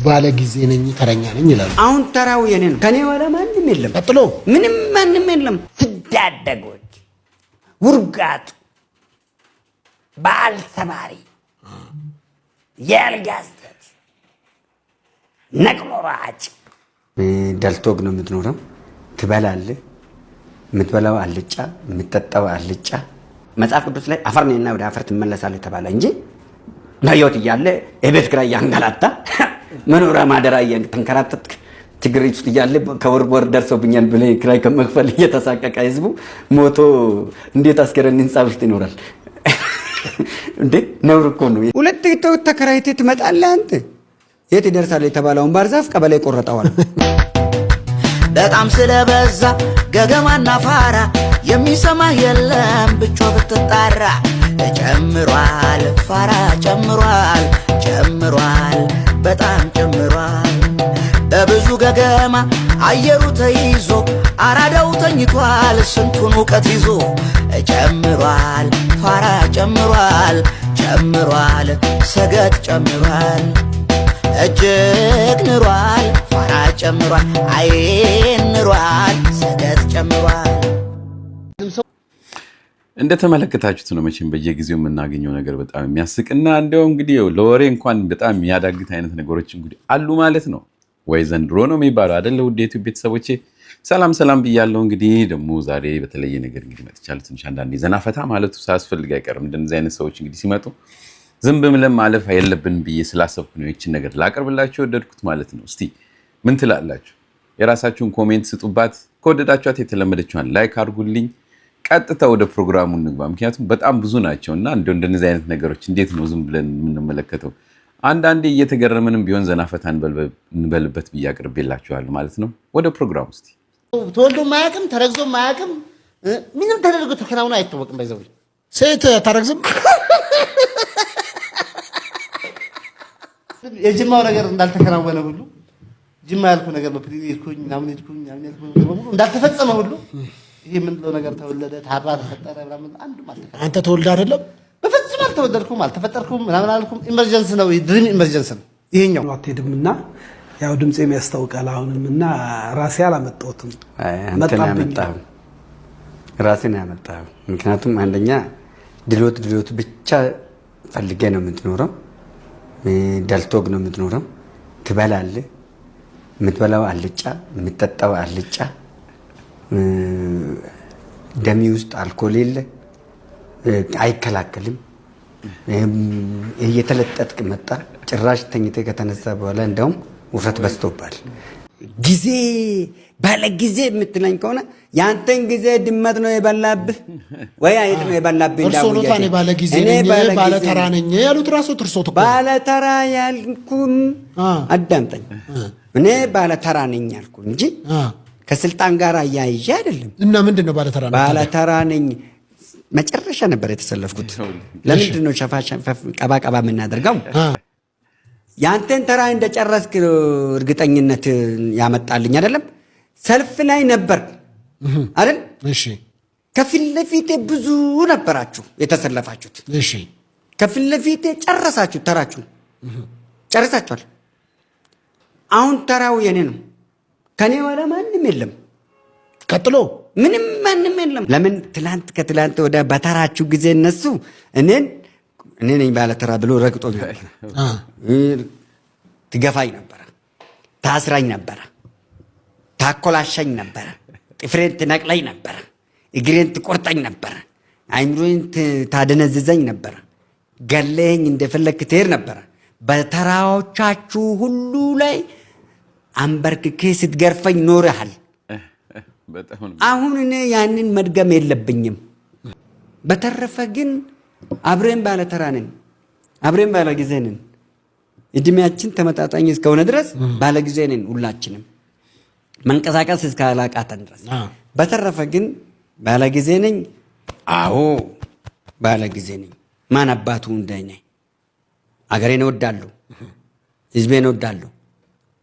ባለ ጊዜ ነኝ ተረኛ ነኝ ይላል። አሁን ተራው የኔ ነው። ከኔ ወደ ማንም የለም። ቀጥሎ ምንም ማንም የለም። ፍዳደጎች ውርጋጥ ባል ሰባሪ የልጋስተት ነቅሎራጭ ደልቶግ ነው የምትኖረው። ትበላለህ፣ የምትበላው አልጫ፣ የምትጠጣው አልጫ። መጽሐፍ ቅዱስ ላይ አፈር ነህና ወደ አፈር ትመለሳለህ ተባለ እንጂ በሕይወት እያለ የቤት ኪራይ ያንገላታ መኖሪያ ማደሪያ ተንከራተትክ ችግር ውስጥ እያለ ከወር ደርሶብኛል ብለህ ኪራይ ከመክፈል እየተሳቀቀ ህዝቡ ሞቶ እንዴት አስከሬን ህንጻ ውስጥ ይኖራል እንዴ? ነውር እኮ ነው። ሁለት ተከራይተህ ትመጣለህ አንተ። የት ይደርሳል የተባለውን ባርዛፍ ቀበሌ ቆረጠዋል። በጣም ስለበዛ ገገማና ፋራ የሚሰማህ የለም ብቻ ብትጣራ። ጨምሯል ፋራ ጨምሯል ጨምሯል በጣም ጨምሯል። በብዙ ገገማ አየሩ ተይዞ አራዳው ተኝቷል ስንቱን እውቀት ይዞ። ጨምሯል ፋራ ጨምሯል ጨምሯል ሰገጥ ጨምሯል እጅግ ንሯል ፋራ ጨምሯል አይን ንሯል ሰገጥ ጨምሯል። እንደተመለከታችሁት ነው መቼም በየጊዜው የምናገኘው ነገር በጣም የሚያስቅና እንደው እንግዲህ ለወሬ እንኳን በጣም የሚያዳግት አይነት ነገሮች እንግዲህ አሉ ማለት ነው። ወይ ዘንድሮ ነው የሚባለው አይደል? ውድ የዩቲዩብ ቤተሰቦቼ ሰላም ብያለሁ። እንግዲህ ደግሞ ዛሬ በተለየ ነገር እንግዲህ መጥቻለሁ። ትንሽ አንዳንዴ ዘናፈታ ማለቱ ሳያስፈልግ አይቀርም። እንደዚህ አይነት ሰዎች እንግዲህ ሲመጡ ዝም ብለን ማለፍ የለብንም ብዬ ስላሰብኩ ነው ይህችን ነገር ላቀርብላችሁ ወደድኩት ማለት ነው። እስቲ ምን ትላላችሁ? የራሳችሁን ኮሜንት ስጡባት። ከወደዳችኋት የተለመደችዋን ላይክ አድርጉልኝ። ቀጥታ ወደ ፕሮግራሙ እንግባ። ምክንያቱም በጣም ብዙ ናቸው እና እንደነዚህ አይነት ነገሮች እንዴት ነው ዝም ብለን የምንመለከተው? አንዳንዴ እየተገረምንም ቢሆን ዘናፈታ እንበልበት ብዬ አቅርቤላችኋለሁ ማለት ነው። ወደ ፕሮግራሙ እስቲ። ተወልዶ ማያውቅም ተረግዞ ማያውቅም ምንም ተደርጎ ተከናውኖ አይታወቅም። ባይዘው ሴት ታረግዝም የጅማው ነገር እንዳልተከናወነ ሁሉ ጅማ ያልኩ ነገር በፕሪቪ ይልኩኝ ምናምን ይልኩኝ በሙሉ እንዳልተፈጸመ ሁሉ ይሄ ምንድነው ነገር ተወለደ ታራ ተፈጠረ ምናምን አንዱም አልተፈጠረ። አንተ ተወልደ አይደለም? በፍጹም አልተወለድኩም አልተፈጠርኩም ምናምን አልኩም። ኢመርጀንሲ ነው፣ ድሪም ኢመርጀንሲ ነው ይሄኛው። አትሄድምና ያው ድምጼም ያስታውቃል አሁንምና ራሴ አላመጣሁትም። አንተ ያመጣኸው ራስህን ያመጣኸው። ምክንያቱም አንደኛ ድሎት ብቻ ፈልጌ ነው የምትኖረው። ደልቶግ ነው የምትኖረው። ትበላለህ፣ የምትበላው አልጫ፣ የምትጠጣው አልጫ። ደሚ ውስጥ አልኮል የለ፣ አይከላከልም። እየተለጠጥክ መጣ። ጭራሽ ተኝተህ ከተነሳ በኋላ እንደውም ውፍረት በዝቶባል። ጊዜ ባለ ጊዜ የምትለኝ ከሆነ ያንተን ጊዜ ድመት ነው የበላብህ ወይ አይጥ ነው የበላብህ? እኔ ባለ ጊዜ ነኝ ባለ ተራ ነኝ ያሉት ራሱ ትርሶት እኮ ባለ ተራ ያልኩን አዳምጠኝ። እኔ ባለ ተራ ነኝ ያልኩ እንጂ ከስልጣን ጋር አያይዤ አይደለም። እና ምንድነው ባለ ተራ ነኝ? ባለ ተራ ነኝ መጨረሻ ነበር የተሰለፍኩት። ለምንድን ነው ቀባ የምናደርገው? ያንተን ተራ እንደጨረስክ እርግጠኝነት ያመጣልኝ አይደለም። ሰልፍ ላይ ነበር አይደል? እሺ። ከፊት ለፊቴ ብዙ ነበራችሁ የተሰለፋችሁት። እሺ። ከፊት ለፊቴ ጨረሳችሁ፣ ተራችሁ ጨርሳችኋል። አሁን ተራው የኔ ነው። ከኔ ወደ ማንም የለም። ቀጥሎ ምንም ማንም የለም። ለምን ከትላንት ወደ በተራችሁ ጊዜ እነሱ እኔ ነኝ ባለ ተራ ብሎ ረግጦኛል። ትገፋኝ ነበረ፣ ታስራኝ ነበረ፣ ታኮላሻኝ ነበረ፣ ጥፍሬን ትነቅለኝ ነበረ፣ እግሬን ትቆርጠኝ ነበረ፣ አይምሮዬን ታደነዝዘኝ ነበረ፣ ገለኝ እንደፈለክ ትሄድ ነበረ። በተራዎቻችሁ ሁሉ ላይ አንበርክኬ ስትገርፈኝ ኖረሃል። አሁን እኔ ያንን መድገም የለብኝም። በተረፈ ግን አብረን ባለ ተራ ነን፣ አብረን ባለ ጊዜ ነን። እድሜያችን ተመጣጣኝ እስከሆነ ድረስ ባለ ጊዜ ነን ሁላችንም፣ መንቀሳቀስ እስካላቃተን ድረስ። በተረፈ ግን ባለ ጊዜ ነኝ። አዎ ባለ ጊዜ ነኝ። ማን አባቱ እንደኔ አገሬን እወዳለሁ፣ ህዝቤን እወዳለሁ፣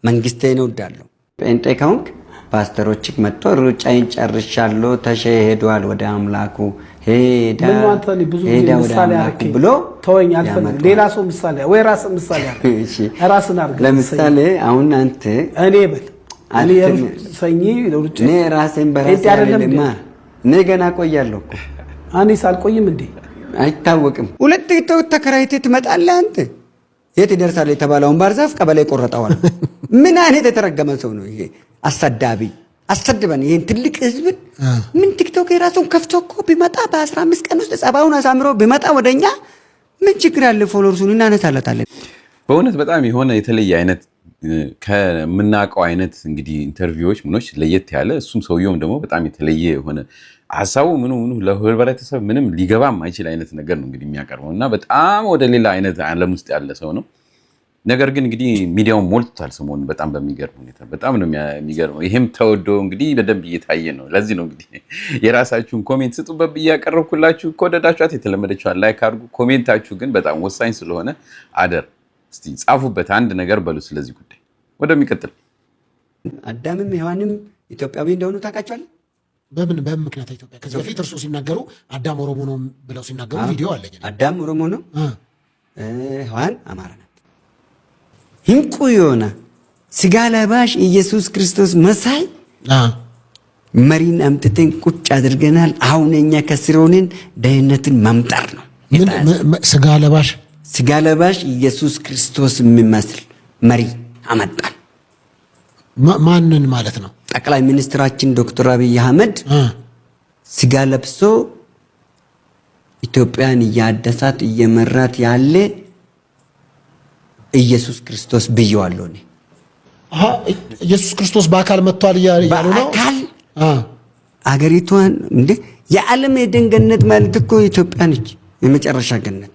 መንግስቴን እወዳለሁ። ጴንጤ ከሆንክ ፓስተሮች መጥቶ ሩጫዬን ጨርሻለሁ፣ ተሸ ሄዷል ወደ አምላኩ ሄዳ ወደ አምላኩ ብሎ ተወኝ አልፈልግም። ሌላ ሰው ምሳሌ ወይ ራስ ምሳሌ አድርግ። እሺ ራስን አድርግ። ለምሳሌ አሁን አንተ እኔ ሰኝ ለውጭ እኔ ራሴን በራሴ አይደለም እኔ ገና ቆያለሁ እኮ እኔስ አልቆይም እንዴ አይታወቅም። ሁለት ቲክቶክ ተከራይተህ ትመጣለህ አንተ የት ይደርሳል የተባለውን ባርዛፍ ቀበሌ ቆረጠዋል። ምን አይነት የተረገመ ሰው ነው ይሄ? አሰዳቢ አሰድበን ይሄን ትልቅ ህዝብን ምን ቲክቶክ የራሱን ከፍቶ እኮ ቢመጣ በ15 ቀን ውስጥ ጸባውን አሳምሮ ቢመጣ ወደኛ ምን ችግር አለ? ፎሎወርሱን እናነሳለታለን። በእውነት በጣም የሆነ የተለየ አይነት ከምናውቀው አይነት እንግዲህ ኢንተርቪዎች ምኖች ለየት ያለ እሱም ሰውየውም ደግሞ በጣም የተለየ የሆነ ሀሳቡ ምኑ ለህብረተሰብ ምንም ሊገባ የማይችል አይነት ነገር ነው እንግዲህ የሚያቀርበው እና በጣም ወደ ሌላ አይነት ዓለም ውስጥ ያለ ሰው ነው። ነገር ግን እንግዲህ ሚዲያውን ሞልቶታል ሰሞኑን በጣም በሚገርም ሁኔታ በጣም ነው የሚገርመው። ይሄም ተወዶ እንግዲህ በደንብ እየታየ ነው። ለዚህ ነው እንግዲህ የራሳችሁን ኮሜንት ስጡበት እያቀረብኩላችሁ። ከወደዳችኋት የተለመደችዋን ላይክ አድርጉ። ኮሜንታችሁ ግን በጣም ወሳኝ ስለሆነ አደር እስቲ ጻፉበት፣ አንድ ነገር በሉ ስለዚህ ጉዳይ። ወደሚቀጥል አዳምም ሔዋንም ኢትዮጵያዊ እንደሆኑ ታውቃቸዋለህ? በምን ምክንያት ኢትዮጵያ? ከዚህ በፊት እርሱ ሲናገሩ አዳም ኦሮሞ ነው ብለው ሲናገሩ ቪዲዮ አለኝ። አዳም ኦሮሞ ነው፣ ሔዋን አማራ ናት። hinቁ የሆነ ስጋ ለባሽ ኢየሱስ ክርስቶስ መሳይ መሪን አምጥተን ቁጭ አድርገናል። አሁን እኛ ከስር ሆነን ደህንነትን መምጠር ነው። ስጋ ለባሽ ኢየሱስ ክርስቶስ የሚመስል መሪ አመጣን። ማንን ማለት ነው? ጠቅላይ ሚኒስትራችን ዶክተር አብይ አህመድ ስጋ ለብሶ ኢትዮጵያን እያደሳት እየመራት ያለ ኢየሱስ ክርስቶስ ብየዋለሁ እኔ። ኢየሱስ ክርስቶስ በአካል መጥቷል እያሉ ነው። በአካል አገሪቷን እንደ የዓለም የኤደን ገነት ማለት እኮ ኢትዮጵያ ነች፣ የመጨረሻ ገነት።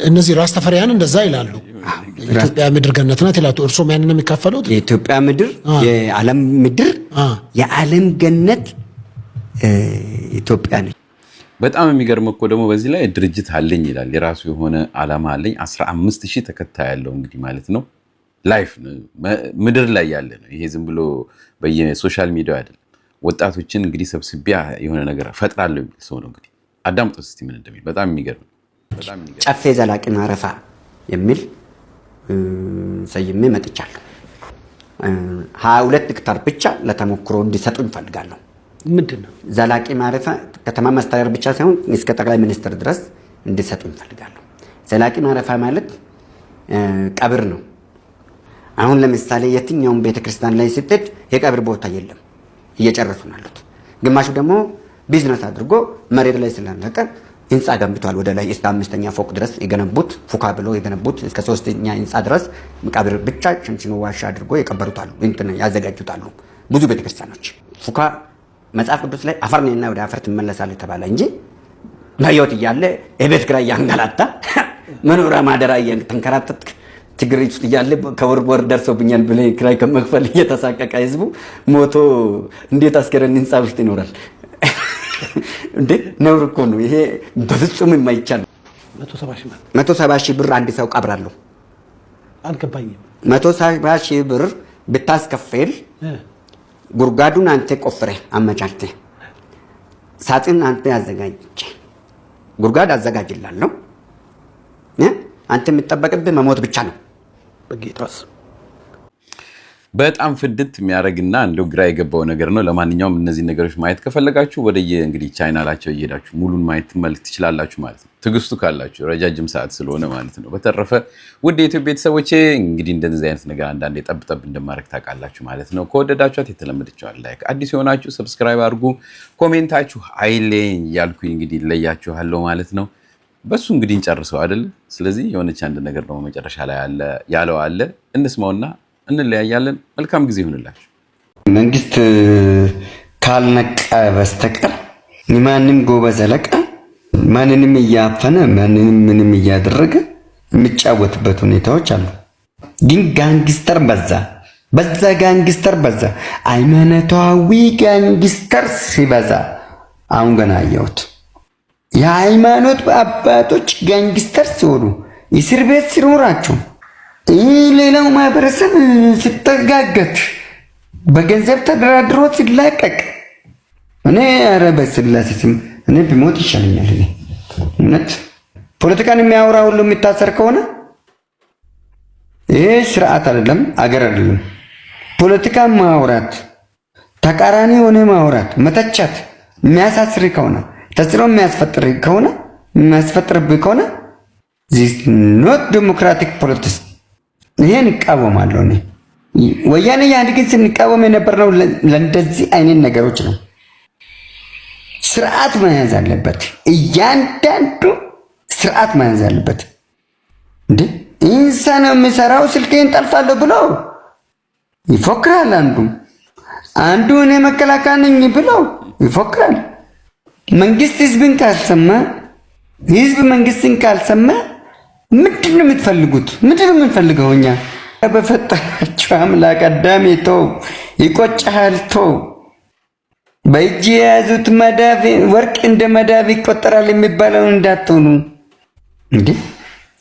እነዚህ ራስተፈሪያን እንደዛ ይላሉ። ኢትዮጵያ ምድር ገነት ናት ይላሉ። እርሶም ያንን የሚካፈሉት የኢትዮጵያ ምድር የዓለም ምድር የዓለም ገነት ኢትዮጵያ ነች። በጣም የሚገርም እኮ ደግሞ በዚህ ላይ ድርጅት አለኝ ይላል። የራሱ የሆነ ዓላማ አለኝ። 15,000 ተከታይ ያለው እንግዲህ ማለት ነው። ላይፍ ምድር ላይ ያለ ነው። ይሄ ዝም ብሎ በየሶሻል ሚዲያ አይደለም። ወጣቶችን እንግዲህ ሰብስቢያ የሆነ ነገር ፈጥራለሁ የሚል ሰው ነው። እንግዲህ አዳምጦ እስቲ ምን እንደሚል በጣም የሚገርም ጨፌ ዘላቂ ማረፋ የሚል ሰይሜ መጥቻለሁ። 22 ሄክታር ብቻ ለተሞክሮ እንዲሰጡ እንፈልጋለሁ። ምንድነው ዘላቂ ማረፊያ? ከተማ መስተዳድር ብቻ ሳይሆን እስከ ጠቅላይ ሚኒስትር ድረስ እንዲሰጡ እንፈልጋለሁ። ዘላቂ ማረፊያ ማለት ቀብር ነው። አሁን ለምሳሌ የትኛውም ቤተክርስቲያን ላይ ስትሄድ የቀብር ቦታ የለም፣ እየጨረሱ ናሉት። ግማሹ ደግሞ ቢዝነስ አድርጎ መሬት ላይ ስላለቀ ህንፃ ገንብቷል። ወደ ላይ እስከ 5ኛ ፎቅ ድረስ የገነቡት ፉካ ብሎ የገነቡት እስከ 3ኛ ህንፃ ድረስ መቃብር ብቻ ሸምሽኖ ዋሻ አድርጎ የቀበሩታሉ፣ እንትን ያዘጋጁታሉ ብዙ ቤተክርስቲያኖች። ፉካ መጽሐፍ ቅዱስ ላይ አፈር ነህና ወደ አፈር ትመለሳለህ ተባለ እንጂ በህይወት እያለ የቤት ኪራይ ያንገላታ መኖሪያ ማደሪያ እየተንከራተትክ ችግር ውስጥ እያለ ከወር ደርሶብኛል ብለህ ኪራይ ከመክፈል እየተሳቀቀ ህዝቡ ሞቶ እንዴት አስከሬን ህንፃ ውስጥ ይኖራል? እንዴ ነውር እኮ ነው ይሄ፣ በፍጹም የማይቻል። 170 ሺህ ብር አንድ ሰው ቀብራለሁ። አልገባኝም። 170 ሺህ ብር ብታስከፍል ጉርጓዱን አንተ ቆፍረህ አመቻችተህ ሳጥን አንተ ያዘጋጅ፣ ጉርጓድ አዘጋጅላለሁ። አንተ የምትጠበቅብህ መሞት ብቻ ነው። በጌታስ በጣም ፍድት የሚያደርግና እንደው ግራ የገባው ነገር ነው። ለማንኛውም እነዚህ ነገሮች ማየት ከፈለጋችሁ ወደየ እንግዲህ ቻናላቸው እየሄዳችሁ ሙሉን ማየት ትመልክ ትችላላችሁ ማለት ነው። ትግስቱ ካላችሁ ረጃጅም ሰዓት ስለሆነ ማለት ነው። በተረፈ ውድ የኢትዮጵያ ቤተሰቦቼ እንግዲህ እንደዚህ አይነት ነገር አንዳንዴ ጠብጠብ እንደማድረግ ታውቃላችሁ ማለት ነው። ከወደዳችኋት የተለመደችዋል ላይክ፣ አዲስ የሆናችሁ ሰብስክራይብ አድርጉ። ኮሜንታችሁ አይለኝ እያልኩኝ እንግዲህ ለያችኋለሁ ማለት ነው። በሱ እንግዲህ እንጨርሰው አይደል? ስለዚህ የሆነች አንድ ነገር ደግሞ መጨረሻ ላይ ያለው አለ እንስማውና እንለያያለን። መልካም ጊዜ ይሁንላችሁ። መንግስት ካልነቃ በስተቀር ማንም ጎበዝ አለቃ ማንንም እያፈነ ማንንም ምንም እያደረገ የሚጫወትበት ሁኔታዎች አሉ። ግን ጋንግስተር በዛ ጋንግስተር በዛ፣ ሃይማኖታዊ ጋንግስተር ሲበዛ አሁን ገና አየሁት። የሃይማኖት አባቶች ጋንግስተር ሲሆኑ እስር ቤት ሲኖራቸው ሌላው ማህበረሰብ ሲጠጋገት በገንዘብ ተደራድሮ ሲላቀቅ እኔ ኧረ በስላሴ ስም እኔ ቢሞት ይሻለኛል። እኔ እውነት ፖለቲካን የሚያወራ ሁሉ የሚታሰር ከሆነ ይሄ ስርዓት አይደለም፣ አገር አይደለም። ፖለቲካን ማውራት፣ ተቃራኒ ሆነ ማውራት፣ መተቻት የሚያሳስር ከሆነ ተጽዕኖ የሚያስፈጥርብህ ከሆነ this not democratic politics። ይሄን እቃወማለሁ እኔ። ወያኔ ኢህአዴግን ስንቃወም የነበርነው ለእንደዚህ አይነት ነገሮች ነው። ስርዓት መያዝ አለበት፣ እያንዳንዱ ስርዓት መያዝ አለበት። እንዴ ኢንሳ ነው የሚሰራው ስልኬን ጠልፋለሁ ብሎ ይፎክራል። አንዱ እኔ መከላከያ ነኝ ብሎ ይፎክራል። መንግስት ህዝብን ካልሰማ፣ ህዝብ መንግስትን ካልሰማ ምንድን ነው የምትፈልጉት? ምንድን ነው የምንፈልገው እኛ? በፈጠራቸው አምላክ አዳሜ ተው፣ ይቆጭሃል፣ ተው። በእጅ የያዙት መዳፍ ወርቅ እንደ መዳፍ ይቆጠራል የሚባለውን እንዳትሆኑ። እንዴ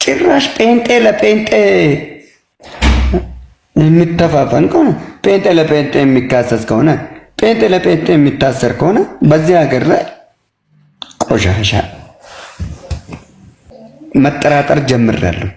ጭራሽ ጴንጤ ለጴንጤ የሚተፋፈን ከሆነ፣ ጴንጤ ለጴንጤ የሚካሰስ ከሆነ፣ ጴንጤ ለጴንጤ የሚታሰር ከሆነ በዚህ ሀገር ላይ ቆሻሻ መጠራጠር ጀምሬያለሁ።